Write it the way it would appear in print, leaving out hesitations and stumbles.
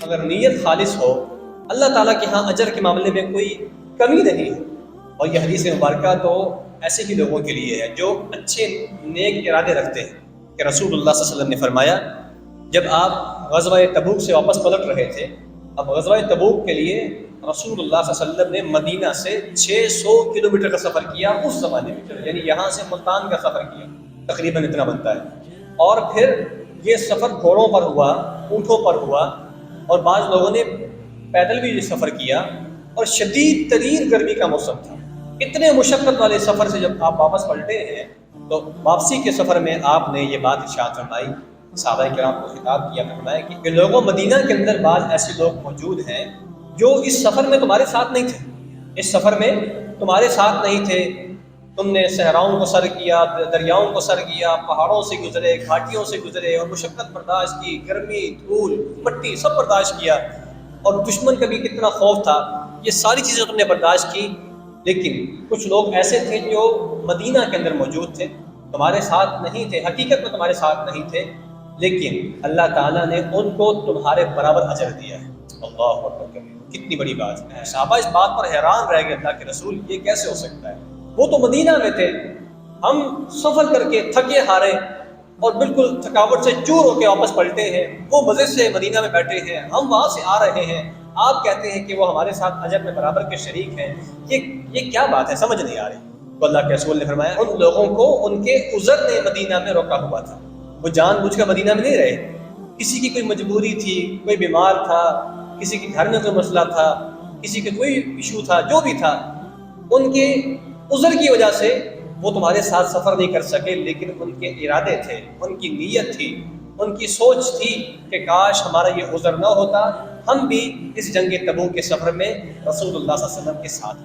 اگر نیت خالص ہو اللہ تعالیٰ کے ہاں اجر کے معاملے میں کوئی کمی نہیں ہے۔ اور یہ حدیث مبارکہ تو ایسے ہی لوگوں کے لیے ہے جو اچھے نیک ارادے رکھتے ہیں کہ رسول اللہ صلی اللہ علیہ وسلم نے فرمایا جب آپ غزوہ تبوک سے واپس پلٹ رہے تھے، اب غزوہ تبوک کے لیے رسول اللہ صلی اللہ علیہ وسلم نے مدینہ سے 600 کلومیٹر کا سفر کیا اس زمانے میں، یعنی یہاں سے ملتان کا سفر کیا، تقریباً اتنا بنتا ہے۔ اور پھر یہ سفر گھوڑوں پر ہوا، اونٹوں پر ہوا، اور بعض لوگوں نے پیدل بھی یہ سفر کیا، اور شدید ترین گرمی کا موسم تھا۔ اتنے مشقت والے سفر سے جب آپ واپس پلٹے ہیں تو واپسی کے سفر میں آپ نے یہ بات ارشاد فرمائی، صحابہ کرام کو خطاب کیا، فرمایا کہ لوگوں مدینہ کے اندر بعض ایسے لوگ موجود ہیں جو اس سفر میں تمہارے ساتھ نہیں تھے، اس سفر میں تمہارے ساتھ نہیں تھے، تم نے صحراؤں کو سر کیا، دریاؤں کو سر کیا، پہاڑوں سے گزرے، گھاٹیوں سے گزرے، اور مشقت برداشت کی، گرمی، دھول، مٹی سب برداشت کیا، اور دشمن کا بھی کتنا خوف تھا، یہ ساری چیزیں تم نے برداشت کی۔ لیکن کچھ لوگ ایسے تھے جو مدینہ کے اندر موجود تھے، تمہارے ساتھ نہیں تھے، حقیقت میں تمہارے ساتھ نہیں تھے، لیکن اللہ تعالیٰ نے ان کو تمہارے برابر اجر دیا ہے۔ اللہ اکبر، کتنی بڑی بات ہے۔ صحابہ اس بات پر حیران رہ گئے، اللہ کے رسول یہ کیسے ہو سکتا ہے؟ وہ تو مدینہ میں تھے، ہم سفر کر کے تھکے ہارے اور بالکل تھکاوٹ سے چور ہو کے واپس پلٹے ہیں، وہ مزے سے مدینہ میں بیٹھے ہیں، ہم وہاں سے آ رہے ہیں، آپ کہتے ہیں کہ وہ ہمارے ساتھ اجر میں برابر کے شریک ہیں، یہ کیا بات ہے؟ سمجھ نہیں آ رہی۔ تو اللہ کے رسول نے فرمایا ان لوگوں کو ان کے عذر نے مدینہ میں روکا ہوا تھا، وہ جان بوجھ کر مدینہ میں نہیں رہے، کسی کی کوئی مجبوری تھی، کوئی بیمار تھا، کسی کے گھر میں کوئی مسئلہ تھا، کسی کا کوئی ایشو تھا، جو بھی تھا، ان کے عذر کی وجہ سے وہ تمہارے ساتھ سفر نہیں کر سکے، لیکن ان کے ارادے تھے، ان کی نیت تھی، ان کی سوچ تھی کہ کاش ہمارا یہ عذر نہ ہوتا، ہم بھی اس جنگ تبوک کے سفر میں رسول اللہ صلی اللہ علیہ وسلم کے ساتھ